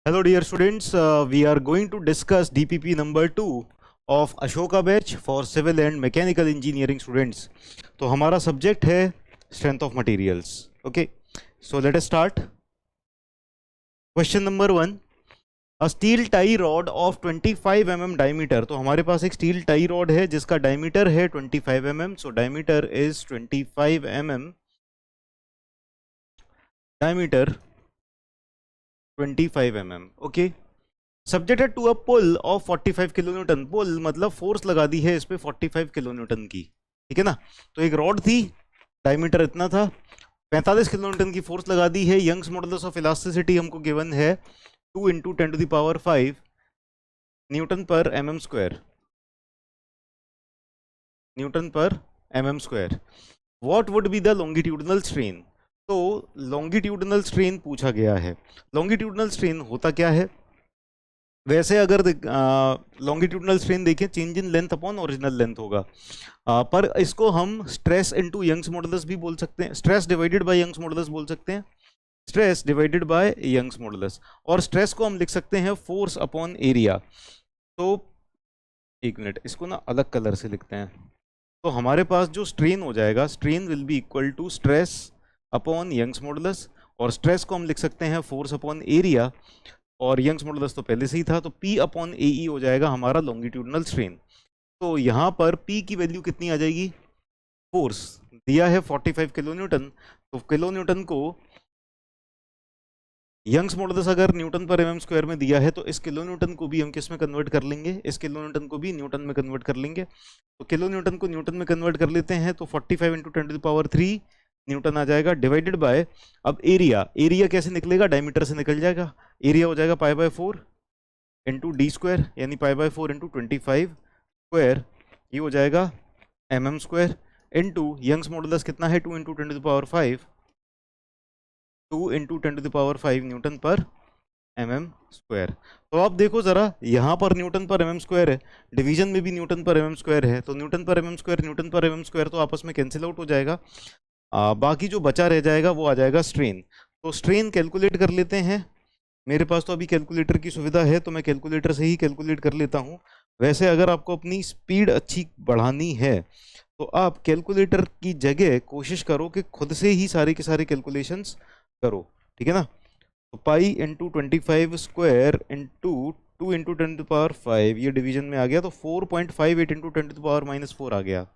Hello, dear students. We are going to discuss DPP number 2 of Ashoka batch for civil and mechanical engineering students. तो हमारा subject है strength of materials. Okay, so let us start. Question number 1. A steel tie rod of 25 mm diameter. तो हमारे पास एक steel tie rod है जिसका diameter है 25 mm. So diameter is 25 mm. Diameter 25 mm. Okay, subjected to a pull of 45 kilo newton. Pull मतलब force लगा दी है इस पे 45 किलो न्यूटन की, ठीक है ना. तो एक रॉड थी, डायमीटर इतना था, 45 किलो न्यूटन की फोर्स लगा दी है. यंग्स मॉडुलस ऑफ इलास्टिसिटी हमको गिवन है 2 × 10⁵ न्यूटन पर mm स्क्वायर. न्यूटन पर mm square. What would be the longitudinal strain. तो लॉन्गिट्यूडनल स्ट्रेन पूछा गया है. लॉन्गिट्यूडनल स्ट्रेन होता क्या है. वैसे अगर लॉन्गिट्यूडनल स्ट्रेन देखें, change in length upon original length होगा, पर इसको हम स्ट्रेस इनटू यंग्स मॉडुलस भी बोल सकते हैं. Stress divided by Young's modulus बोल सकते हैं. Stress divided by Young's modulus. और स्ट्रेस को हम लिख सकते हैं फोर्स अपॉन एरिया. तो एक मिनट, इसको ना अलग कलर से लिखते हैं. तो हमारे पास जो स्ट्रेन हो जाएगा, strain will be equal to stress upon Young's modulus, और स्ट्रेस को हम लिख सकते हैं फोर्स अपॉन एरिया, और यंग्स मॉडुलस तो पहले से ही था, तो P अपॉन AE हो जाएगा हमारा लॉन्गिट्यूडनल स्ट्रेन. तो यहाँ पर P की वैल्यू कितनी आ जाएगी. फोर्स दिया है 45 किलो न्यूटन, तो किलो न्यूटन को यंग्स मॉडुलस अगर न्यूटन पर mm स्क्वायर में दिया है, तो इस किलो न्यूटन को भी हम किस में कन्वर्ट कर लेंगे, इस किलो न्यूटन को भी न्यूटन में कन्वर्ट कर लेंगे. तो किलो न्यूटन को न्यूटन में कन्वर्ट कर लेते हैं, तो 45 × 10⁵ न्यूटन आ जाएगा, डिवाइडेड बाय, अब एरिया, एरिया कैसे निकलेगा, डायमीटर से निकल जाएगा. एरिया हो जाएगा π/4 × d², यानी π/4 × 25 स्क्वायर, ये हो जाएगा mm square, into Young's modulus कितना है 2 × 10⁵, 2 × 10⁵ न्यूटन पर mm स्क्वायर. तो आप देखो जरा, यहाँ पर न्यूटन पर mm स्क्वायर है, डिवीजन में भी न्यूटन पर mm स्क्वायर है, तो न्यूटन पर mm स्क्वायर, न्यूटन पर mm स्क्वायर तो आपस में कैंसिल आउट हो जाएगा. बाकी जो बचा रह जाएगा वो आ जाएगा स्ट्रेन. तो स्ट्रेन कैलकुलेट कर लेते हैं. मेरे पास तो अभी कैलकुलेटर की सुविधा है, तो मैं कैलकुलेटर से ही कैलकुलेट कर लेता हूँ. वैसे अगर आपको अपनी स्पीड अच्छी बढ़ानी है, तो आप कैलकुलेटर की जगह कोशिश करो कि खुद से ही सारे के सारे कैलकुलेशंस करो, ठीक है ना. तो पाई × 25 स्क्वायर इंटू 2 × 10⁵, ये डिवीजन में आ गया, तो 4.58 × 10⁻⁴ आ गया.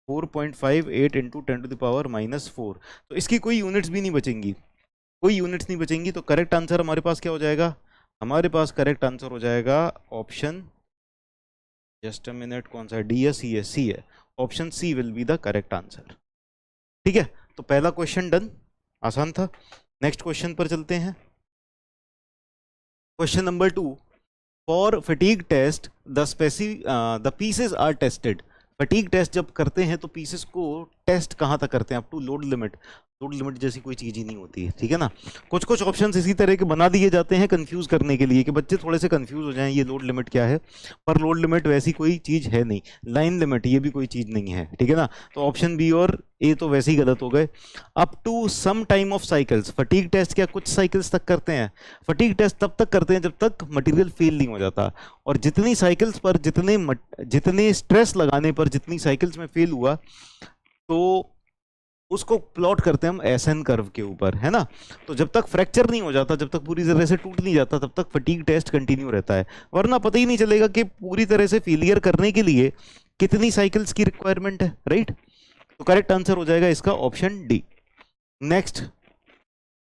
4.58 × 10⁻⁴. तो इसकी कोई यूनिट्स भी नहीं बचेंगी, कोई यूनिट्स नहीं बचेंगी. तो करेक्ट आंसर हमारे पास क्या हो जाएगा, हमारे पास करेक्ट आंसर हो जाएगा ऑप्शन, जस्ट अ मिनट, कौन सा है, डी है, सी है, सी है, option C will be the correct answer. ठीक है, तो पहला क्वेश्चन डन, आसान था. नेक्स्ट क्वेश्चन पर चलते हैं. Question number 2. For fatigue test the pieces are tested. Fatigue test जब करते हैं तो पीसेस को टेस्ट कहाँ तक करते हैं, up to load limit. Load limit जैसी कोई चीज़ ही नहीं होती है, ठीक है ना. कुछ कुछ ऑप्शंस इसी तरह के बना दिए जाते हैं कंफ्यूज करने के लिए, कि बच्चे थोड़े से कंफ्यूज हो जाएं ये लोड लिमिट क्या है. पर लोड लिमिट वैसी कोई चीज़ है नहीं. लाइन लिमिट ये भी कोई चीज़ नहीं है, ठीक है ना. तो ऑप्शन बी और ए तो वैसे ही गलत हो गए. Up to some time of cycles. Fatigue test क्या कुछ साइकिल्स तक करते हैं. फटीग टेस्ट तब तक करते हैं जब तक मटेरियल फेल नहीं हो जाता, और जितनी साइकिल्स पर, जितने स्ट्रेस लगाने पर जितनी साइकिल्स में फेल हुआ, तो उसको प्लॉट करते हैं हम SN कर्व के ऊपर, है ना. तो जब तक फ्रैक्चर नहीं हो जाता, जब तक पूरी तरह से टूट नहीं जाता, तब तक फटीग टेस्ट कंटिन्यू रहता है. वरना पता ही नहीं चलेगा कि पूरी तरह से फेलियर करने के लिए कितनी साइकिल्स की रिक्वायरमेंट है, राइट. तो करेक्ट आंसर हो जाएगा इसका option D. Next,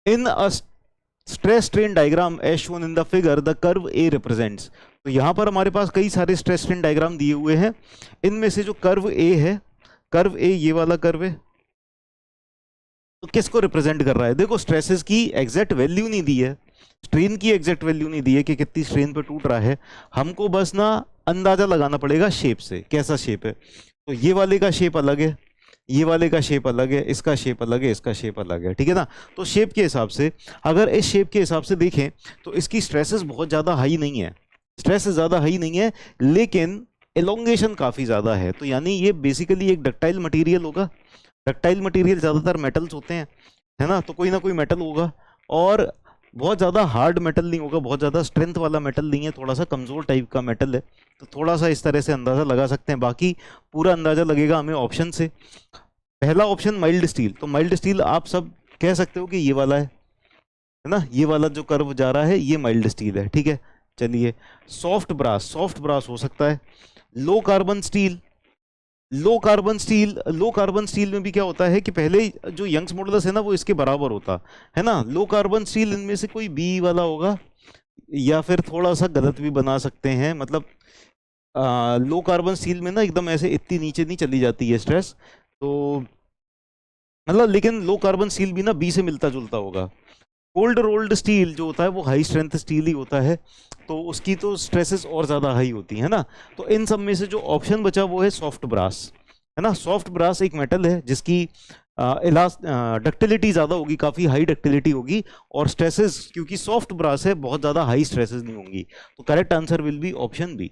in a stress strain diagram as shown in the figure the curve A represents. तो यहां पर हमारे पास कई सारे स्ट्रेस स्ट्रेन डायग्राम दिए हुए हैं. इनमें से जो कर्व ए है, कर्व ए ये वाला कर्व है, तो किसको रिप्रेजेंट कर रहा है. देखो, स्ट्रेसेस की एग्जैक्ट वैल्यू नहीं दी है, स्ट्रेन की एग्जैक्ट वैल्यू नहीं दी है कि कितनी स्ट्रेन पे टूट रहा है. हमको बस ना अंदाजा लगाना पड़ेगा शेप से, कैसा शेप है. तो ये वाले का शेप अलग है, ये वाले का शेप अलग है, इसका शेप अलग है, इसका शेप अलग है, ठीक है ना. तो शेप के हिसाब से, अगर इस शेप के हिसाब से देखें तो इसकी स्ट्रेसेस बहुत ज़्यादा हाई नहीं है, स्ट्रेस ज़्यादा हाई नहीं है, लेकिन एलोंगेशन काफ़ी ज़्यादा है. तो यानी ये बेसिकली एक डक्टाइल मटीरियल होगा. डक्टाइल मटेरियल ज़्यादातर मेटल्स होते हैं, है ना. तो कोई ना कोई मेटल होगा, और बहुत ज़्यादा हार्ड मेटल नहीं होगा, बहुत ज़्यादा स्ट्रेंथ वाला मेटल नहीं है, थोड़ा सा कमज़ोर टाइप का मेटल है, तो थोड़ा सा इस तरह से अंदाज़ा लगा सकते हैं। बाकी पूरा अंदाज़ा लगेगा हमें ऑप्शन से। पहला ऑप्शन माइल्ड स्टील, तो माइल्ड स्टील आप सब कह सकते हो कि ये वाला है ना, ये वाला जो कर्व जा रहा है ये माइल्ड स्टील है, ठीक है। चलिए, सॉफ्ट ब्रास, सॉफ्ट ब्रास हो सकता है। Low carbon steel, low carbon steel में भी क्या होता है कि पहले जो यंग्स मॉडुलस है ना वो इसके बराबर होता है ना। लो कार्बन स्टील इनमें से कोई बी वाला होगा, या फिर थोड़ा सा गलत भी बना सकते हैं, मतलब लो कार्बन स्टील में ना एकदम ऐसे इतनी नीचे नहीं चली जाती है स्ट्रेस, तो मतलब लेकिन लो कार्बन स्टील भी ना बी से मिलता जुलता होगा। कोल्ड रोल्ड स्टील जो होता है वो हाई स्ट्रेंथ स्टील ही होता है, तो उसकी तो स्ट्रेसेस और ज़्यादा हाई होती है ना। तो इन सब में से जो ऑप्शन बचा वो है सॉफ्ट ब्रास, है ना। सॉफ्ट ब्रास एक मेटल है जिसकी डक्टिलिटी ज़्यादा होगी, काफ़ी हाई डक्टिलिटी होगी, और स्ट्रेसेस क्योंकि सॉफ्ट ब्रास है बहुत ज़्यादा हाई स्ट्रेसेस नहीं होंगी, तो correct answer will be option B.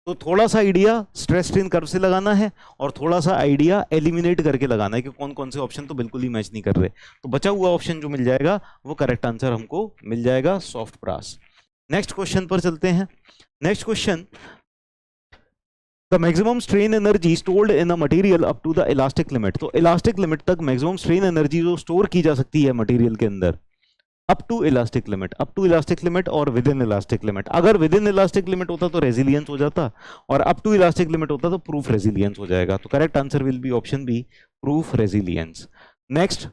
तो थोड़ा सा आइडिया स्ट्रेस स्ट्रेन कर्व से लगाना है और थोड़ा सा आइडिया एलिमिनेट करके लगाना है कि कौन कौन से ऑप्शन तो बिल्कुल ही मैच नहीं कर रहे, तो बचा हुआ ऑप्शन जो मिल जाएगा वो करेक्ट आंसर हमको मिल जाएगा, सॉफ्ट ब्रास। नेक्स्ट क्वेश्चन पर चलते हैं। Next question, the maximum strain energy stored in a material up to the elastic limit, तो इलास्टिक लिमिट तक मैक्सिमम स्ट्रेन एनर्जी जो स्टोर की जा सकती है मटेरियल के अंदर, अप टू इलास्टिक लिमिट और विद इन इलास्टिक लिमिट। अगर विद इन इलास्टिक लिमिट होता तो रेजिलियंस हो जाता, और अप टू इलास्टिक लिमिट होता तो प्रूफ रेजिलियंस हो जाएगा, तो correct answer will be option B, proof resilience. Next,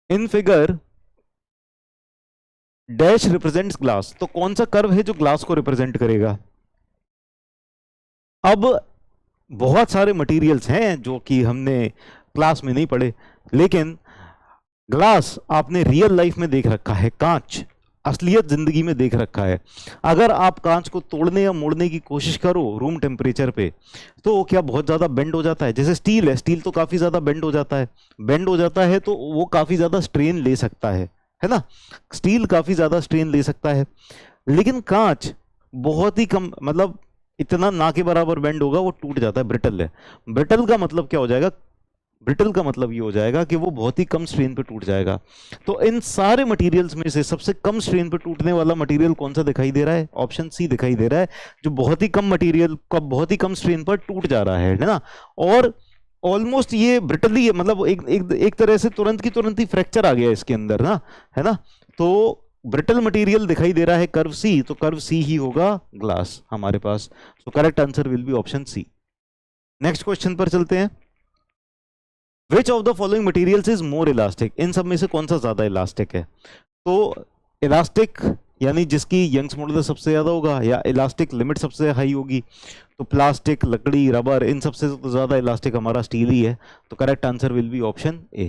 in figure dash represents glass, तो कौन सा कर्व है जो ग्लास को रिप्रेजेंट करेगा। अब बहुत सारे मटेरियल्स हैं जो कि हमने क्लास में नहीं पढ़े, लेकिन ग्लास आपने रियल लाइफ में देख रखा है, कांच असलियत जिंदगी में देख रखा है। अगर आप कांच को तोड़ने या मोड़ने की कोशिश करो रूम टेम्परेचर पे, तो क्या बहुत ज़्यादा बेंड हो जाता है। जैसे स्टील है, स्टील तो काफ़ी ज़्यादा बेंड हो जाता है, बेंड हो जाता है तो वो काफ़ी ज़्यादा स्ट्रेन ले सकता है ना, स्टील काफ़ी ज़्यादा स्ट्रेन ले सकता है। लेकिन कांच बहुत ही कम, मतलब इतना ना के बराबर बेंड होगा, वो टूट जाता है, ब्रिटल है। ब्रिटल का मतलब क्या हो जाएगा, ब्रिटल का मतलब ये हो जाएगा कि वो बहुत ही कम स्ट्रेन पे टूट जाएगा। तो इन सारे मटेरियल्स में से सबसे कम स्ट्रेन पे टूटने वाला मटेरियल कौन सा दिखाई दे रहा है, ऑप्शन सी दिखाई दे रहा है, जो बहुत ही कम मटेरियल का बहुत ही कम स्ट्रेन पर टूट जा रहा है ना। और ऑलमोस्ट ये ब्रिटल ही है, मतलब एक तरह से तुरंत की तुरंत ही फ्रैक्चर आ गया इसके अंदर ना, है ना। तो ब्रिटल मटेरियल दिखाई दे रहा है कर्व सी, तो कर्व सी ही होगा ग्लास हमारे पास, तो correct answer will be option C. Next question पर चलते हैं। Which of the following materials is more elastic, इन सब में से कौन सा ज्यादा इलास्टिक है। तो इलास्टिक यानी जिसकी यंग्स मॉडुलस सबसे ज्यादा होगा या इलास्टिक लिमिट सबसे हाई होगी, तो प्लास्टिक, लकड़ी, रबर, इन सबसे तो ज्यादा इलास्टिक हमारा स्टील ही है, तो correct answer will be option A.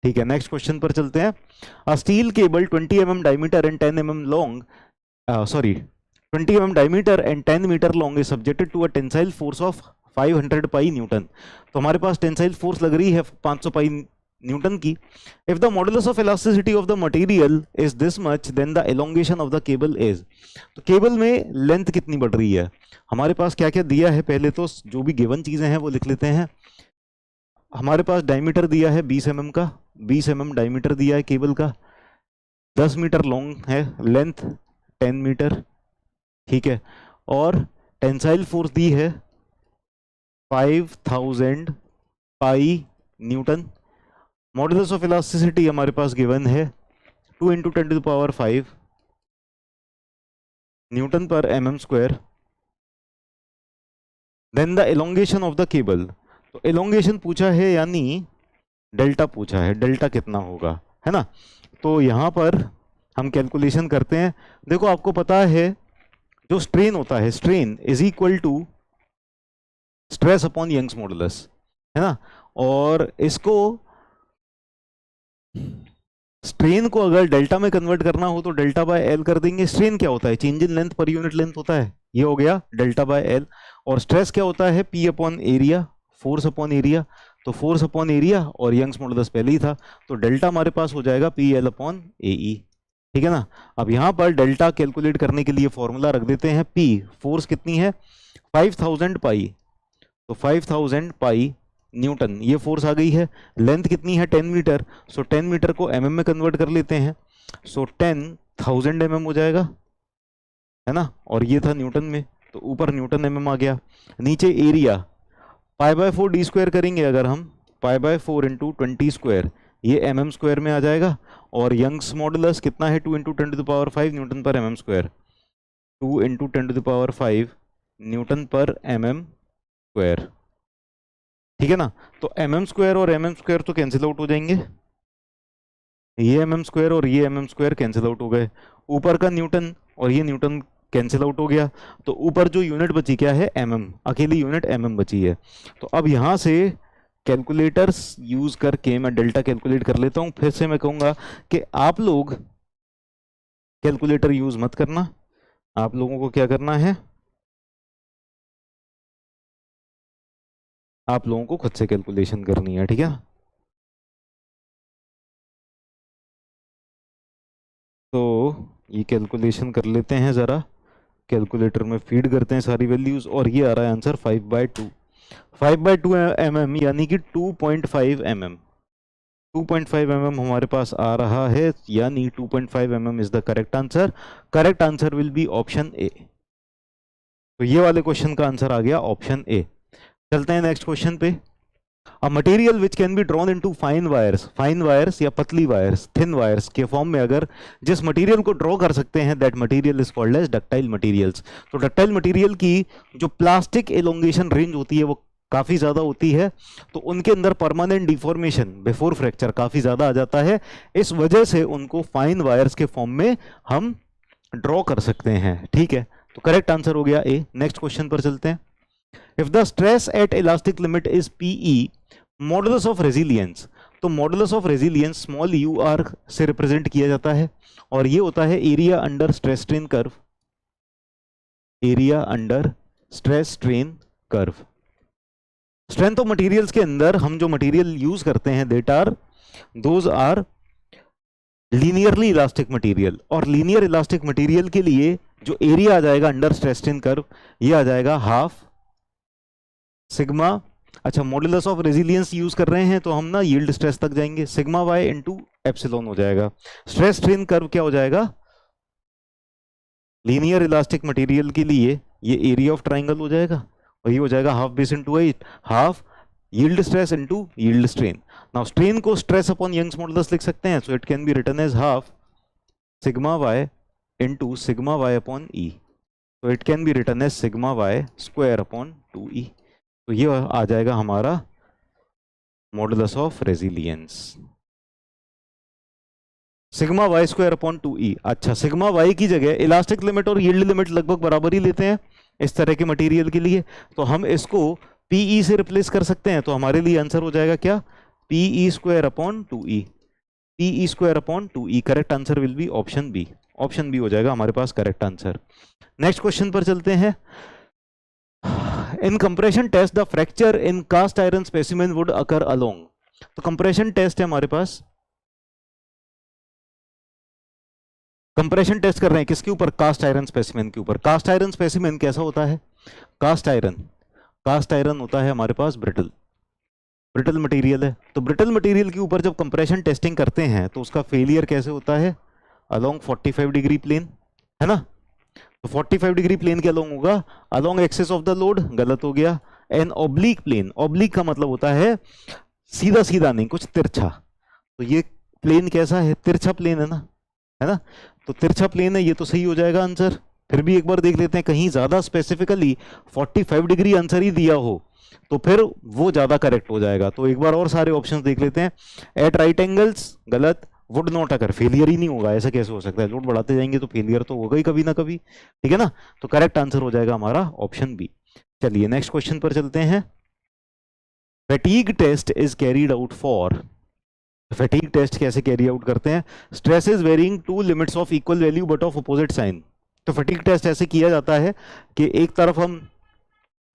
ठीक है, नेक्स्ट क्वेश्चन पर चलते हैं। A steel cable 20 mm diameter and 10 mm long, 20 mm diameter and 10 metre long is subjected to a tensile force of 500 pi newton, तो हमारे पास टेंसाइल फोर्स लग रही है 500 पाई न्यूटन की। If the modulus of elasticity of the material is this much then the elongation of the cable is, तो cable में length कितनी बढ़ रही है। हमारे पास क्या क्या दिया है, पहले तो जो भी गिवन चीजें हैं वो लिख लेते हैं। हमारे पास डायमीटर दिया है 20 mm का, 20 mm डायमीटर दिया है केबल का, 10 मीटर लॉन्ग है लेंथ, 10 मीटर, ठीक है, और टेंसाइल फोर्स दी है 5000 पाई न्यूटन। मॉडुलस ऑफ इलास्टिसिटी हमारे पास गिवन है 2 × 10⁵ न्यूटन पर mm square. Then the elongation of the cable, तो एलोंगेशन पूछा है यानी डेल्टा पूछा है, डेल्टा कितना होगा, है ना। तो यहां पर हम कैलकुलेशन करते हैं। देखो आपको पता है जो स्ट्रेन होता है, strain is equal to stress upon Young's modulus, है ना। और इसको स्ट्रेन को अगर डेल्टा में कन्वर्ट करना हो तो डेल्टा बाय एल कर देंगे। स्ट्रेन क्या होता है, change in length per unit length होता है, ये हो गया डेल्टा बाय एल। और स्ट्रेस क्या होता है, P upon area, force upon area, तो फोर्स अपॉन एरिया और यंग्स मॉडुलस पहले ही था, तो डेल्टा हमारे पास हो जाएगा पी एल अपॉन ए ई, ठीक है ना। अब यहाँ पर डेल्टा कैलकुलेट करने के लिए फॉर्मूला रख देते हैं, पी फोर्स कितनी है 5000 पाई, तो 5000 पाई न्यूटन ये फोर्स आ गई है। लेंथ कितनी है 10 मीटर, सो 10 मीटर को mm में कन्वर्ट कर लेते हैं, सो 10,000 mm हो जाएगा, है ना, और ये था न्यूटन में, तो ऊपर न्यूटन mm आ गया। नीचे एरिया π/4 d स्क्वायर करेंगे अगर हम, π/4 इंटू 20 स्क्वायर, ये mm स्क्वायर में आ जाएगा। और यंग्स मॉडुलस कितना है, 2 इंटू 10⁵ न्यूटन पर mm स्क्वायर, 2 इंटू 10⁵ न्यूटन पर mm स्क्वायर, ठीक है ना। तो mm स्क्वायर और mm स्क्वायर तो कैंसिल आउट हो जाएंगे, ये mm स्क्वायर और ये mm स्क्वायर कैंसिल आउट हो गए। ऊपर का न्यूटन और ये न्यूटन कैंसिल आउट हो गया, तो ऊपर जो यूनिट बची क्या है, mm, अकेली यूनिट mm बची है। तो अब यहाँ से कैलकुलेटर्स यूज करके मैं डेल्टा कैलकुलेट कर लेता हूँ। फिर से मैं कहूँगा कि आप लोग कैलकुलेटर यूज मत करना, आप लोगों को क्या करना है, आप लोगों को खुद से कैलकुलेशन करनी है, ठीक है। तो ये कैलकुलेशन कर लेते हैं ज़रा, कैलकुलेटर में फीड करते हैं सारी वैल्यूज, और ये आ रहा है आंसर 5/2, 5/2 mm, यानी कि 2.5 mm, 2.5 mm हमारे पास आ रहा है, यानी 2.5 mm is the correct answer. Correct answer will be option ए। तो ये वाले क्वेश्चन का आंसर आ गया ऑप्शन ए। चलते हैं नेक्स्ट क्वेश्चन पे। A material which can be drawn into fine wires या पतली वायर्स, थिन वायर्स के फॉर्म में अगर जिस मटेरियल को ड्रॉ कर सकते हैं, that material is called as ductile materials. तो डक्टाइल मटेरियल की जो प्लास्टिक एलोंगेशन रेंज होती है वो काफ़ी ज़्यादा होती है, तो उनके अंदर परमानेंट डिफॉर्मेशन बिफोर फ्रैक्चर काफ़ी ज़्यादा आ जाता है। इस वजह से उनको फाइन वायर्स के फॉर्म में हम ड्रॉ कर सकते हैं, ठीक है। तो करेक्ट आंसर हो गया ए। नेक्स्ट क्वेश्चन पर चलते हैं। If the stress at elastic limit is PE, modulus of resilience, तो modulus of resilience small U R से रिप्रेजेंट किया जाता है, और ये होता है area under stress strain curve, area under stress strain curve. Strength of materials के अंदर हम जो मटेरियल यूज करते हैं, those are linearly elastic material, और लीनियर इलास्टिक मटेरियल के लिए जो एरिया आ जाएगा अंडर स्ट्रेस स्ट्रेन कर्व, ये आ जाएगा हाफ सिग्मा, अच्छा मॉडुलस ऑफ रेजिलियंस यूज कर रहे हैं तो हम ना यील्ड स्ट्रेस तक जाएंगे, सिग्मा वाई इंटू एप्सिलॉन हो जाएगा। स्ट्रेस स्ट्रेन कर्व क्या हो जाएगा, लीनियर इलास्टिक मटेरियल के लिए ये एरिया ऑफ ट्राइंगल हो जाएगा, और ये हो जाएगा half base into 8, half yield stress into yield strain. Now strain को स्ट्रेस अपॉन यंग्स मॉडुलस लिख सकते हैं, so it can be written as half sigma Y into sigma Y upon E, तो it can be written as sigma Y square upon 2e। तो ये आ जाएगा हमारा modulus of resilience, sigma Y square upon 2e। अच्छा, sigma Y की जगह elastic limit और यील्ड लिमिट लगभग बराबर ही लेते हैं इस तरह के मटेरियल के लिए, तो हम इसको पीई से रिप्लेस कर सकते हैं। तो हमारे लिए आंसर हो जाएगा क्या, pi square upon 2e, pi square upon 2e। Correct answer will be option B, option B हो जाएगा हमारे पास करेक्ट आंसर। नेक्स्ट क्वेश्चन पर चलते हैं। In compression test the fracture in cast iron specimen would occur along. तो compression test है हमारे पास, कंप्रेशन टेस्ट कर रहे हैं किसके ऊपर, कास्ट आयरन स्पेसिमेन के ऊपर। कास्ट आयरन स्पेसिमेन कैसा होता है, कास्ट आयरन होता है हमारे पास ब्रिटल मटेरियल है। तो ब्रिटल मटेरियल के ऊपर जब कंप्रेशन टेस्टिंग करते हैं तो उसका फेलियर कैसे होता है, अलोंग 45 डिग्री प्लेन, है ना। तो 45 डिग्री प्लेन के अलोंग होगा, along axis of the load गलत हो गया। एन ऑब्लिक प्लेन, ऑब्लिक का मतलब होता है सीधा सीधा नहीं, कुछ तिरछा, तो ये प्लेन कैसा है, तिरछा प्लेन है ना, तो तिरछा प्लेन है, ये तो सही हो जाएगा आंसर। फिर भी एक बार देख लेते हैं, कहीं ज्यादा स्पेसिफिकली 45 डिग्री आंसर ही दिया हो तो फिर वो ज्यादा करेक्ट हो जाएगा। तो एक बार और सारे ऑप्शंस देख लेते हैं। एट राइट एंगल्स गलत, वुड नॉट अकर, फेलियर ही नहीं होगा, ऐसा कैसे हो सकता है, लोड बढ़ाते जाएंगे तो फेलियर तो होगा ही कभी ना कभी, ठीक है ना। तो करेक्ट आंसर हो जाएगा हमारा ऑप्शन बी। चलिए नेक्स्ट क्वेश्चन पर चलते हैं। Fatigue test is carried out for, fatigue test कैसे कैरी आउट करते हैं, stress is varying two limits of equal value but of opposite sign. तो फैटीग टेस्ट ऐसे किया जाता है कि एक तरफ हम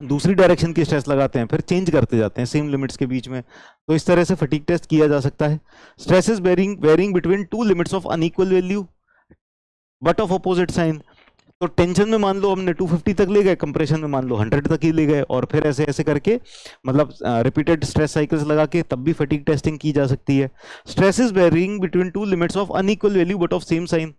दूसरी डायरेक्शन की स्ट्रेस लगाते हैं, फिर चेंज करते जाते हैं सेम लिमिट्स के बीच में, तो इस तरह से फटीग टेस्ट किया जा सकता है। Stress is varying between two limits of unequal value but of opposite sign, तो टेंशन में मान लो हमने 250 तक ले गए, कंप्रेशन में मान लो 100 तक ही ले गए, और फिर ऐसे ऐसे करके मतलब रिपीटेड स्ट्रेस साइकिल्स लगा के तब भी फटीग टेस्टिंग की जा सकती है। Stress is varying between two limits of unequal value but of same sign.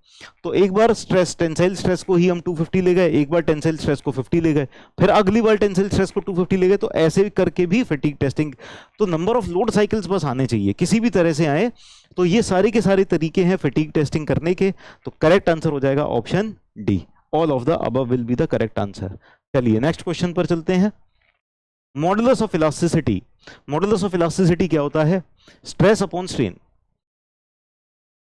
तो एक बार स्ट्रेस टेंसाइल स्ट्रेस को ही हम 250 ले गए, एक बार टेंसाइल स्ट्रेस को 50 ले गए, फिर अगली बार टेंसाइल स्ट्रेस को 250 ले गए, तो ऐसे करके भी फटीग टेस्टिंग। तो नंबर ऑफ लोड साइकिल्स बस आने चाहिए, किसी भी तरह से आए। तो ये सारे के सारे तरीके हैं फटीग टेस्टिंग करने के। तो करेक्ट आंसर हो जाएगा option D, all of the above will be the correct answer. चलिए नेक्स्ट क्वेश्चन पर चलते हैं। Modulus of elasticity. Modulus of elasticity क्या होता है? Stress upon strain,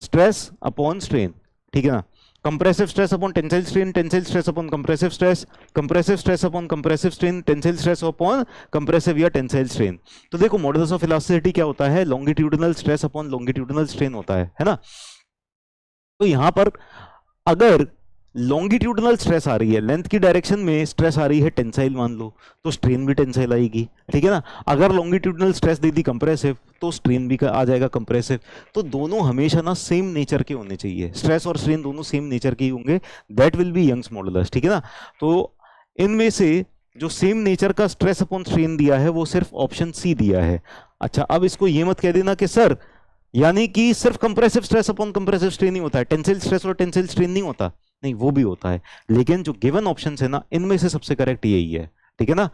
stress upon strain, ठीक है ना। Compressive stress upon tensile strain, tensile stress upon compressive stress, compressive stress upon compressive strain, tensile stress upon compressive या tensile strain. तो देखो modulus of elasticity क्या होता है? Longitudinal stress upon longitudinal strain होता है ना। तो यहां पर अगर लॉन्गिट्यूडिनल स्ट्रेस आ रही है, लेंथ की डायरेक्शन में स्ट्रेस आ रही है टेंसाइल मान लो, तो स्ट्रेन भी टेंसाइल आएगी, ठीक है ना। अगर लॉन्गिट्यूडिनल स्ट्रेस दे दी कंप्रेसिव, तो स्ट्रेन भी आ जाएगा कंप्रेसिव। तो दोनों हमेशा ना सेम नेचर के होने चाहिए, स्ट्रेस और स्ट्रेन दोनों सेम नेचर के ही होंगे, that will be Young's modulus, ठीक है ना। तो इनमें से जो सेम नेचर का स्ट्रेस अपॉन स्ट्रेन दिया है वो सिर्फ ऑप्शन सी दिया है। अच्छा, अब इसको ये मत कह देना कि सर यानी कि सिर्फ compressive stress upon compressive strain ही होता है, टेंसाइल स्ट्रेस और टेंसाइल स्ट्रेन नहीं होता। नहीं, वो भी होता है, लेकिन जो गिवन ऑप्शन है ना, इनमें से सबसे करेक्ट यही है, ठीक है ना।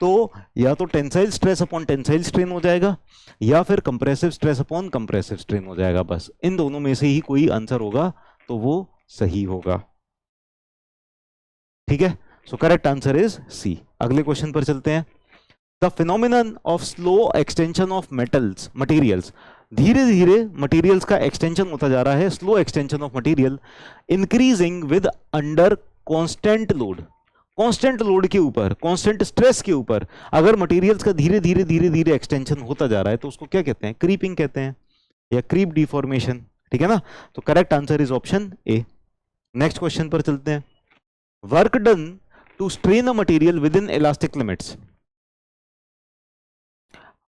तो या तो tensile stress upon tensile strain हो जाएगा, या फिर compressive stress upon compressive strain हो जाएगा। बस इन दोनों में से ही कोई आंसर होगा तो वो सही होगा, ठीक है। So correct answer is C. अगले क्वेश्चन पर चलते हैं। The phenomenon of slow extension of metals materials. धीरे धीरे मटेरियल्स का एक्सटेंशन होता जा रहा है, slow extension of material, increasing with under constant load. Constant load के ऊपर, कांस्टेंट स्ट्रेस के ऊपर अगर मटेरियल्स का धीरे धीरे धीरे धीरे एक्सटेंशन होता जा रहा है तो उसको क्या कहते हैं? क्रीपिंग कहते हैं, या क्रीप डिफॉर्मेशन, ठीक है ना। तो correct answer is option A. Next question पर चलते हैं। Work done to strain a material within elastic limits.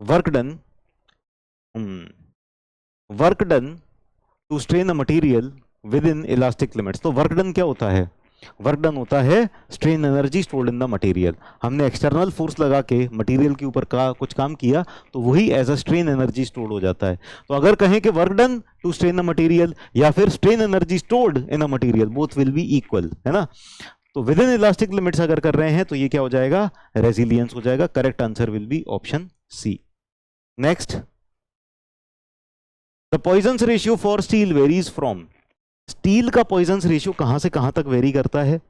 Work done work done to strain a material within elastic limits. तो work done क्या होता है? Work done होता है strain energy stored in the material. हमने external force लगा के material के ऊपर कुछ काम किया तो वही as a strain energy stored हो जाता है। तो अगर कहें कि work done to strain a material या फिर strain energy stored in a material, both will be equal, है ना। तो विद इन इलास्टिक लिमिट्स अगर कर रहे हैं तो ये क्या हो जाएगा? रेजिलियंस हो जाएगा। Correct answer will be option C. Next, the Poisson's ratio for steel varies from. Steel का पॉइजन्स रेशियो कहां से कहां तक वेरी करता है?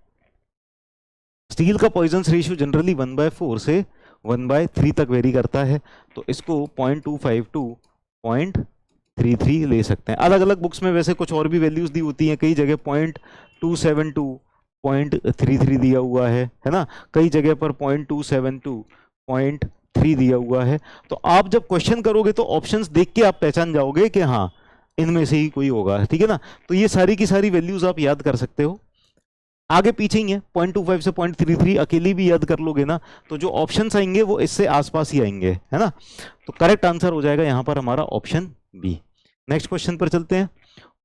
स्टील का पॉइजन्स रेशियो जनरली 1/4 से 1/3 तक वेरी करता है। तो इसको 0.25 टू 0.33 ले सकते हैं। अलग अलग बुक्स में वैसे कुछ और भी वैल्यूज दी होती हैं, कई जगह 0.27 टू 0.33 दिया हुआ है ना। कई जगह पर 0.27 टू 0.3 दिया हुआ है। तो आप जब क्वेश्चन करोगे तो ऑप्शंस देख के आप पहचान जाओगे कि हाँ इनमें से ही कोई होगा, ठीक है ना। तो ये सारी की सारी वैल्यूज आप याद कर सकते हो, आगे पीछे ही है। 0.25 से 0.33 अकेली भी याद कर लोगे ना तो जो ऑप्शंस आएंगे वो इससे आसपास ही आएंगे, है ना। तो करेक्ट आंसर हो जाएगा यहां पर हमारा ऑप्शन बी। नेक्स्ट क्वेश्चन पर चलते हैं।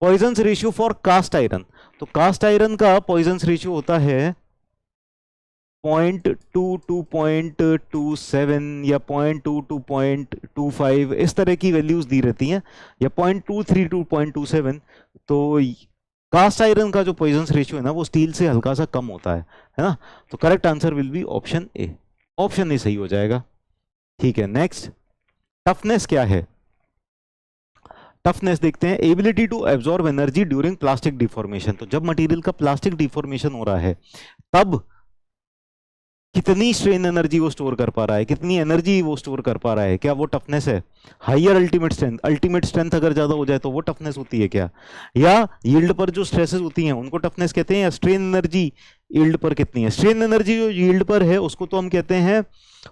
Poisson's ratio for cast iron. तो कास्ट आयरन का पॉइजन्स रेशियो होता है 0.2 टू 0.27 या 0.2 टू 0.25, इस तरह की वैल्यूज दी रहती हैं, या 0.23 टू 0.27। तो कास्ट आयरन का जो पॉइजन्स रेशियो है ना वो स्टील से हल्का सा कम होता है ना। तो correct answer will be option A. Option A सही हो जाएगा, ठीक है। नेक्स्ट, टफनेस क्या है? टफनेस देखते हैं। Ability to absorb energy during plastic deformation. तो जब मटेरियल का प्लास्टिक डिफॉर्मेशन हो रहा है तब कितनी स्ट्रेन एनर्जी वो स्टोर कर पा रहा है, कितनी एनर्जी वो स्टोर कर पा रहा है, क्या वो टफनेस है? Higher ultimate strength, ultimate strength अगर ज्यादा हो जाए तो वो टफनेस होती है क्या? या यील्ड पर जो स्ट्रेसेस होती हैं उनको टफनेस कहते हैं, या स्ट्रेन एनर्जी यील्ड पर कितनी है? स्ट्रेन एनर्जी जो यील्ड पर है उसको तो हम कहते हैं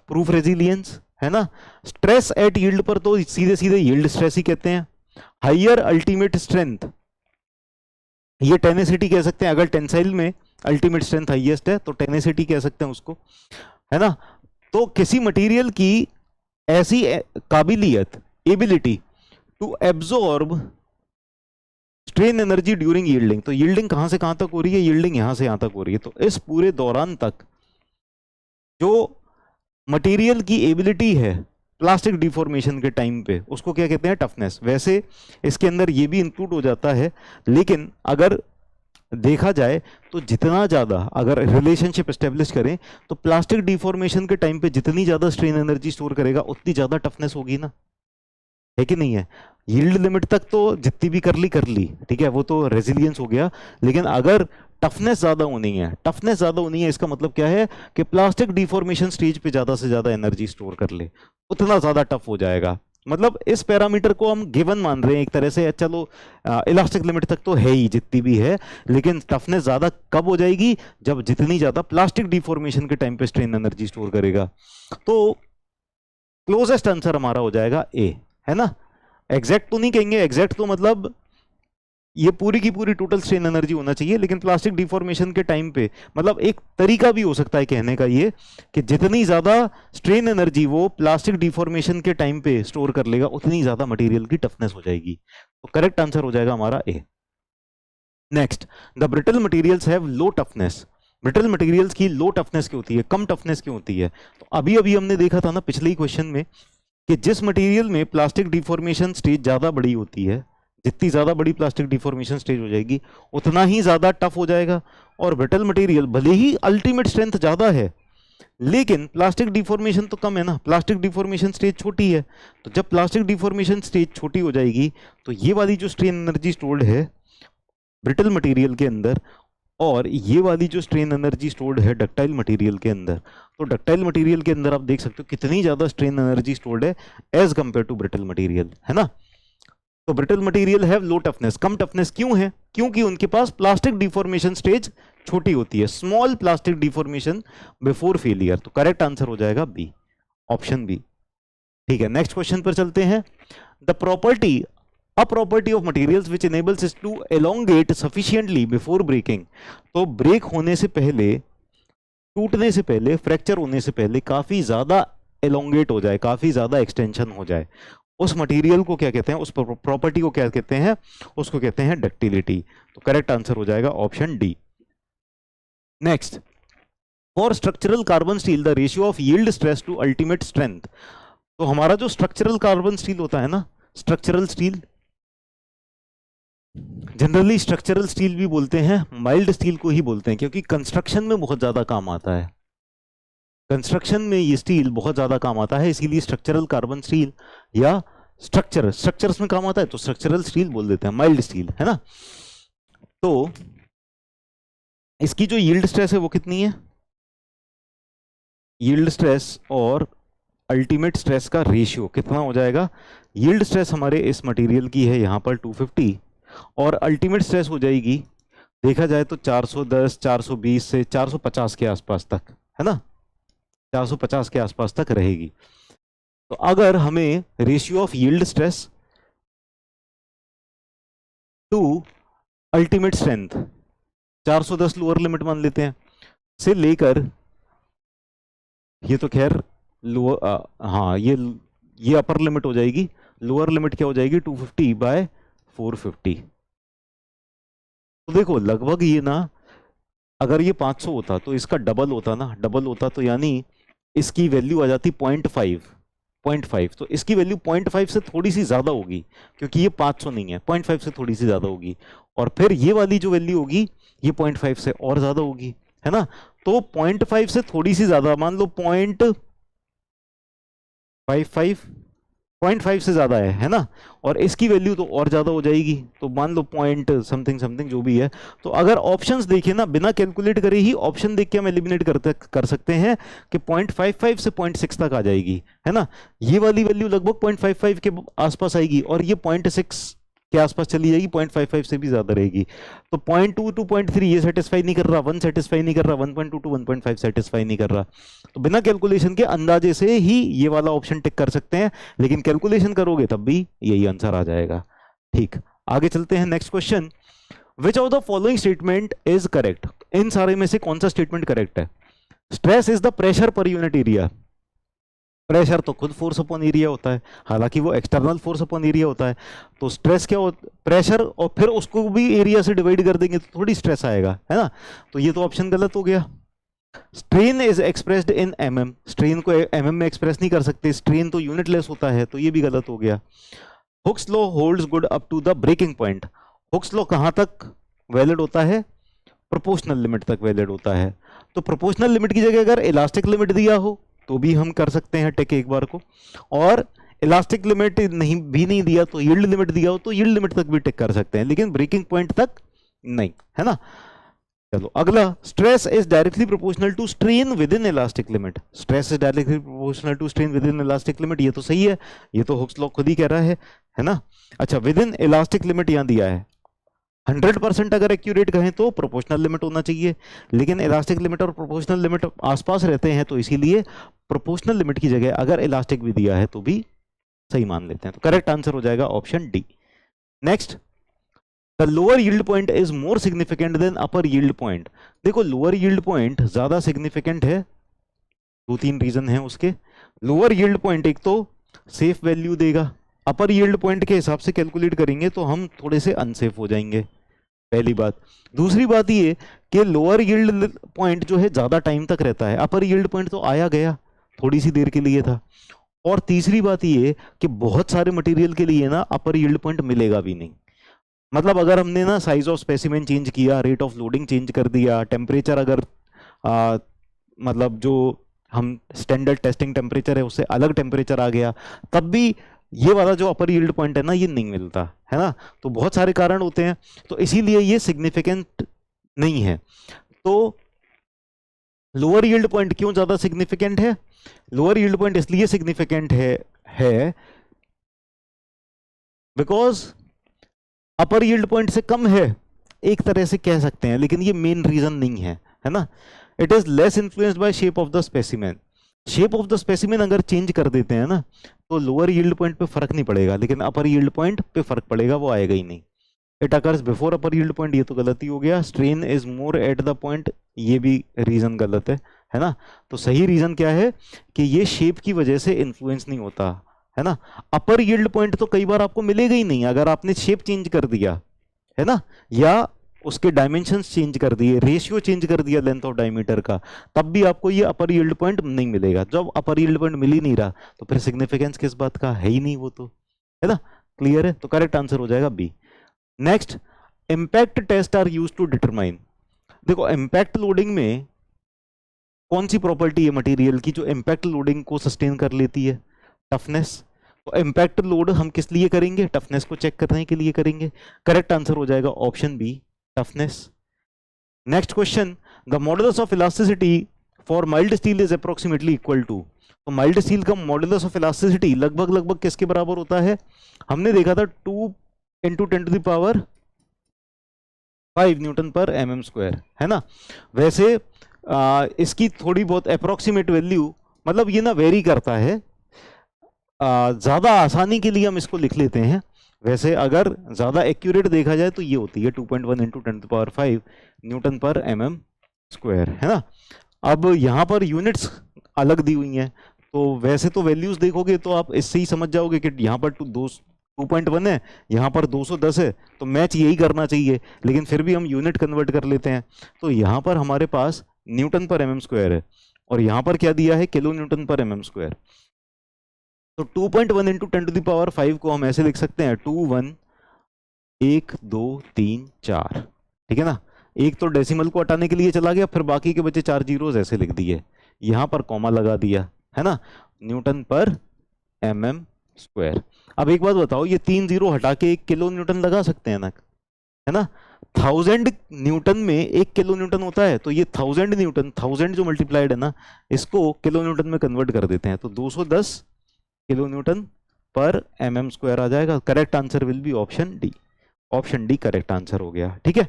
प्रूफ रेजिलियंस, है ना। स्ट्रेस एट यील्ड पर तो सीधे सीधे यील्ड स्ट्रेस ही कहते हैं। हायर अल्टीमेट स्ट्रेंथ ये टेनेसिटी कह सकते हैं, अगर टेंसाइल में अल्टीमेट स्ट्रेंथ हाईएस्ट है तो टेनेसिटी कह सकते हैं उसको, है ना। तो किसी मटेरियल की ऐसी काबिलियत, ability to absorb strain energy during yielding, तो यील्डिंग कहां से कहां तक हो रही है, यील्डिंग यहां से यहां तक हो रही है, तो इस पूरे दौरान तक जो मटेरियल की एबिलिटी है प्लास्टिक डिफॉर्मेशन के टाइम पे, उसको क्या कहते हैं, टफनेस। वैसे इसके अंदर ये भी इंक्लूड हो जाता है, लेकिन अगर देखा जाए तो जितना ज़्यादा अगर रिलेशनशिप एस्टेब्लिश करें तो प्लास्टिक डिफॉर्मेशन के टाइम पे जितनी ज़्यादा स्ट्रेन एनर्जी स्टोर करेगा उतनी ज़्यादा टफनेस होगी ना, है कि नहीं है। यील्ड लिमिट तक तो जितनी भी कर ली, ठीक है, वो तो रेजिलियंस हो गया, लेकिन अगर टफनेस ज़्यादा होनी है, टफनेस ज़्यादा होनी है, इसका मतलब क्या है कि प्लास्टिक डिफॉर्मेशन स्टेज पे ज़्यादा से ज़्यादा एनर्जी स्टोर कर ले, उतना ज़्यादा टफ हो जाएगा। मतलब इस पैरामीटर को हम गिवन मान रहे हैं एक तरह से, चलो इलास्टिक लिमिट तक तो है ही जितनी भी है, लेकिन टफनेस ज़्यादा कब हो जाएगी, जब जितनी ज़्यादा प्लास्टिक डिफॉर्मेशन के टाइम पे स्ट्रेन एनर्जी स्टोर करेगा। तो क्लोजेस्ट आंसर हमारा हो जाएगा ए, है ना। एग्जैक्ट तो नहीं कहेंगे, एग्जैक्ट तो मतलब ये पूरी की पूरी टोटल स्ट्रेन एनर्जी होना चाहिए, लेकिन प्लास्टिक डिफॉर्मेशन के टाइम पे, मतलब एक तरीका भी हो सकता है कहने का ये कि जितनी ज्यादा स्ट्रेन एनर्जी वो प्लास्टिक डिफॉर्मेशन के टाइम पे स्टोर कर लेगा उतनी ज्यादा मटेरियल की टफनेस हो जाएगी। तो करेक्ट आंसर हो जाएगा हमारा A. Next, the brittle materials have low toughness. Brittle materials की लो टफनेस क्यों होती है, कम टफनेस क्यों होती है। तो अभी अभी हमने देखा था ना पिछले ही क्वेश्चन में कि जिस मटेरियल में प्लास्टिक डिफॉर्मेशन स्टेज ज्यादा बड़ी होती है, जितनी ज्यादा बड़ी प्लास्टिक डिफॉर्मेशन स्टेज हो जाएगी उतना ही ज्यादा टफ हो जाएगा। और ब्रिटल मटेरियल भले ही अल्टीमेट स्ट्रेंथ ज्यादा है, लेकिन प्लास्टिक डिफॉर्मेशन तो कम है ना, प्लास्टिक डिफॉर्मेशन स्टेज छोटी है। तो जब प्लास्टिक डिफॉर्मेशन स्टेज छोटी हो जाएगी तो ये वाली जो स्ट्रेन एनर्जी स्टोर्ड है ब्रिटल मटेरियल के अंदर, और ये वाली जो स्ट्रेन एनर्जी स्टोर्ड है डक्टाइल मटेरियल के अंदर, तो डक्टाइल मटेरियल के अंदर आप देख सकते हो कितनी ज्यादा स्ट्रेन एनर्जी स्टोर्ड है as compare to brittle material, है ना। तो brittle material have low toughness, कम टफनेस क्यों है, क्योंकि उनके पास प्लास्टिक डिफॉर्मेशन स्टेज छोटी होती है, small plastic deformation before failure. तो करेक्ट आंसर हो जाएगा बी, ऑप्शन बी। ठीक है, नेक्स्ट क्वेश्चन पर चलते हैं। The property, a property of materials which enables it to elongate sufficiently before breaking, तो ब्रेक होने से पहले, टूटने से पहले, फ्रैक्चर होने से पहले काफी ज्यादा एलोंगेट हो जाए, काफी ज्यादा एक्सटेंशन हो जाए, उस मटेरियल को क्या कहते हैं, उस प्रॉपर्टी को क्या कहते हैं, उसको कहते हैं डक्टिलिटी। तो करेक्ट आंसर हो जाएगा option D. Next, for structural carbon steel the ratio of yield stress to ultimate strength. तो हमारा जो स्ट्रक्चरल कार्बन स्टील होता है ना, structural steel, generally structural steel भी बोलते हैं, माइल्ड स्टील को ही बोलते हैं, क्योंकि कंस्ट्रक्शन में बहुत ज्यादा काम आता है, कंस्ट्रक्शन में ये स्टील बहुत ज्यादा काम आता है, इसीलिए स्ट्रक्चरल कार्बन स्टील या स्ट्रक्चर्स में काम आता है तो स्ट्रक्चरल स्टील बोल देते हैं, माइल्ड स्टील, है ना। तो इसकी जो यील्ड स्ट्रेस है वो कितनी है, यील्ड स्ट्रेस और अल्टीमेट स्ट्रेस का रेशियो कितना हो जाएगा। यील्ड स्ट्रेस हमारे इस मटेरियल की है यहाँ पर 250, और अल्टीमेट स्ट्रेस हो जाएगी देखा जाए तो 410, 420 से 450 के आसपास तक, है ना, 450 के आसपास तक रहेगी। तो अगर हमें ratio of yield stress to ultimate strength 410 lower limit मान लेते हैं, से लेकर, ये तो खैर लोअर, हाँ ये अपर लिमिट हो जाएगी, लोअर लिमिट क्या हो जाएगी 250 बाय 450। तो देखो लगभग ये ना, अगर ये 500 होता तो इसका डबल होता ना, डबल होता तो यानी इसकी वैल्यू आ जाती 0.5, तो इसकी वैल्यू 0.5 से थोड़ी सी ज्यादा होगी, क्योंकि ये 500 नहीं है, 0.5 से थोड़ी सी ज्यादा होगी, और फिर ये वाली जो वैल्यू होगी ये 0.5 से और ज्यादा होगी, है ना। तो 0.5 से थोड़ी सी ज्यादा, मान लो 0.55 से ज्यादा है ना, और इसकी वैल्यू तो और ज्यादा हो जाएगी, तो मान लो पॉइंट समथिंग समथिंग जो भी है। तो अगर ऑप्शंस देखें ना, बिना कैलकुलेट करे ही ऑप्शन देख के हम एलिमिनेट कर सकते हैं कि 0.55 से 0.6 तक आ जाएगी, है ना। ये वाली वैल्यू लगभग 0.55 के आसपास आएगी, और ये 0.6 के आसपास चली जाएगी, 0.55 से भी ज्यादा रहेगी। तो 0.2 टू 0.3 ये सेटिस्फाई नहीं कर रहा, 1 सेटिस्फाई नहीं कर रहा, 1.2 टू 1.5 सेटिस्फाई नहीं कर रहा। तो बिना कैलकुलेशन के अंदाजे से ही ये वाला ऑप्शन टिक कर सकते हैं, लेकिन कैलकुलेशन करोगे तब भी यही आंसर आ जाएगा। ठीक, आगे चलते हैं, next question. Which of the following statement is correct. इन सारे में से कौन सा स्टेटमेंट करेक्ट है। स्ट्रेस इज द प्रेशर पर यूनिट एरिया, प्रेशर तो खुद फोर्स अपॉन एरिया होता है, हालांकि वो एक्सटर्नल फोर्स अपॉन एरिया होता है। तो स्ट्रेस क्या होता है, प्रेशर, और फिर उसको भी एरिया से डिवाइड कर देंगे तो थोड़ी स्ट्रेस आएगा, है ना। तो ये तो ऑप्शन गलत हो गया। Strain is expressed in MM, strain को एमएम में एक्सप्रेस नहीं कर सकते, स्ट्रेन तो यूनिटलेस होता है, तो ये भी गलत हो गया। Hooke's law holds good up to the breaking point, Hooke's law कहां तक वैलिड होता है, प्रोपोर्शनल लिमिट तक वैलिड होता है। तो प्रोपोर्शनल लिमिट की जगह अगर इलास्टिक लिमिट दिया हो तो भी हम कर सकते हैं टेक एक बार को, और इलास्टिक लिमिट नहीं दिया तो यील्ड लिमिट दिया हो तो यील्ड लिमिट तक भी टेक कर सकते हैं, लेकिन ब्रेकिंग पॉइंट तक नहीं, है ना। चलो अगला, stress is directly proportional to strain within elastic limit, stress is directly proportional to strain within elastic limit, ये तो सही है, ये तो हुक्स लॉ खुद ही कह रहा है ना। अच्छा, विद इन इलास्टिक लिमिट यहां दिया है, 100% अगर एक्यूरेट कहें तो प्रोपोर्शनल लिमिट होना चाहिए, लेकिन इलास्टिक लिमिट और प्रोपोर्शनल लिमिट आसपास रहते हैं, तो इसीलिए प्रोपोर्शनल लिमिट की जगह अगर इलास्टिक भी दिया है तो भी सही मान लेते हैं। तो करेक्ट आंसर हो जाएगा option D. Next, the lower yield point is more significant then upper yield point. देखो लोअर यील्ड पॉइंट ज्यादा सिग्निफिकेंट है, दो तीन रीजन है उसके। लोअर यील्ड पॉइंट एक तो सेफ वैल्यू देगा, अपर यील्ड पॉइंट के हिसाब से कैलकुलेट करेंगे तो हम थोड़े से अनसेफ हो जाएंगे, पहली बात। दूसरी बात ये कि लोअर यील्ड पॉइंट जो है ज्यादा टाइम तक रहता है, अपर यील्ड पॉइंट तो आया गया थोड़ी सी देर के लिए था। और तीसरी बात ये कि बहुत सारे मटेरियल के लिए ना अपर यील्ड पॉइंट मिलेगा भी नहीं। मतलब अगर हमने ना साइज ऑफ स्पेसिमेन चेंज किया, रेट ऑफ लोडिंग चेंज कर दिया, टेम्परेचर अगर मतलब जो हम स्टैंडर्ड टेस्टिंग टेम्परेचर है उससे अलग टेम्परेचर आ गया, तब भी ये वाला जो अपर यील्ड पॉइंट है ना ये नहीं मिलता, है ना। तो बहुत सारे कारण होते हैं, तो इसीलिए ये सिग्निफिकेंट नहीं है। तो लोअर यील्ड पॉइंट क्यों ज्यादा सिग्निफिकेंट है, लोअर यील्ड पॉइंट इसलिए सिग्निफिकेंट है बिकॉज अपर यील्ड पॉइंट से कम है, एक तरह से कह सकते हैं, लेकिन ये मेन रीजन नहीं है ना। It is less influenced by shape of the specimen, shape of the specimen अगर चेंज कर देते हैं ना तो लोअर यील्ड पॉइंट पे फर्क नहीं पड़ेगा, लेकिन अपर यील्ड पॉइंट पे फर्क पड़ेगा, वो आएगा ही नहीं। It occurs before upper yield point, ये तो गलती हो गया। Strain is more at the point, ये भी रीजन गलत है ना। तो सही रीजन क्या है कि ये शेप की वजह से इन्फ्लुएंस नहीं होता, है ना। अपर यील्ड पॉइंट तो कई बार आपको मिलेगा ही नहीं अगर आपने शेप चेंज कर दिया, है ना, या उसके डायमेंशंस चेंज कर दिए, रेशियो चेंज कर दिया लेंथ ऑफ डायमीटर का, तब भी आपको ये अपर यील्ड पॉइंट नहीं मिलेगा। जब अपर यील्ड पॉइंट मिल ही नहीं रहा तो फिर सिग्निफिकेंस किस बात का, है ही नहीं वो तो, है ना। क्लियर है, तो करेक्ट आंसर हो जाएगा B. Next, impact test are used to determine. देखो इंपैक्ट लोडिंग में कौन सी प्रॉपर्टी है मटेरियल की जो इंपैक्ट लोडिंग को सस्टेन कर लेती है, टफनेस। तो इंपैक्ट लोड हम किस लिए करेंगे, टफनेस को चेक करने के लिए करेंगे। करेक्ट आंसर हो जाएगा option B, toughness. Next question, the modulus of elasticity for mild steel is approximately equal to. तो माइल्ड स्टील का मॉडुलस ऑफ इलास्टिसिटी लगभग किसके बराबर होता है, हमने देखा था 2 × 10⁵ न्यूटन पर mm स्क्वायर, है ना। वैसे इसकी थोड़ी बहुत अप्रोक्सीमेट वैल्यू, मतलब ये ना वेरी करता है, ज्यादा आसानी के लिए हम इसको लिख लेते हैं। वैसे अगर ज्यादा एक्यूरेट देखा जाए तो ये होती है 2.1 × 10⁵ न्यूटन पर mm स्क्वायर, है ना। अब यहाँ पर यूनिट्स अलग दी हुई हैं, तो वैसे तो वैल्यूज देखोगे तो आप इससे ही समझ जाओगे कि यहाँ पर 2.1 है, यहाँ पर 210 है, तो मैच यही करना चाहिए, लेकिन फिर भी हम यूनिट कन्वर्ट कर लेते हैं। तो यहाँ पर हमारे पास न्यूटन पर mm स्क्वायर है और यहाँ पर क्या दिया है, किलो न्यूटन पर mm स्क्वायर। तो 2.1 × 10⁵ को हम ऐसे लिख सकते हैं 2 1 1 2 3 4, ठीक है ना। एक तो डेसिमल को हटाने के लिए चला गया, फिर बाकी के बचे 4 जीरोस ऐसे लिख दिए, यहाँ पर कॉमा लगा दिया, है ना, न्यूटन पर mm स्क्वायर। अब एक बात बताओ, ये 3 जीरो हटा के 1 किलो न्यूटन लगा सकते हैं ना, है ना। 1000 न्यूटन में 1 किलो न्यूटन होता है, तो ये 1000 न्यूटन, 1000 जो मल्टीप्लाइड है ना, इसको किलो न्यूटन में कन्वर्ट कर देते हैं, तो 210 किलो न्यूटन पर mm स्क्वायर आ जाएगा। Correct answer will be option D, option D correct answer हो गया, ठीक है।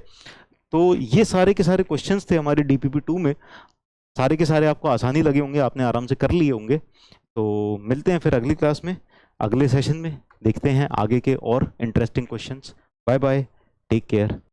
तो ये सारे के सारे क्वेश्चंस थे हमारे DPP2 में, सारे के सारे आपको आसानी लगे होंगे, आपने आराम से कर लिए होंगे। तो मिलते हैं फिर अगली क्लास में, अगले सेशन में देखते हैं आगे के और interesting questions. Bye bye, take care.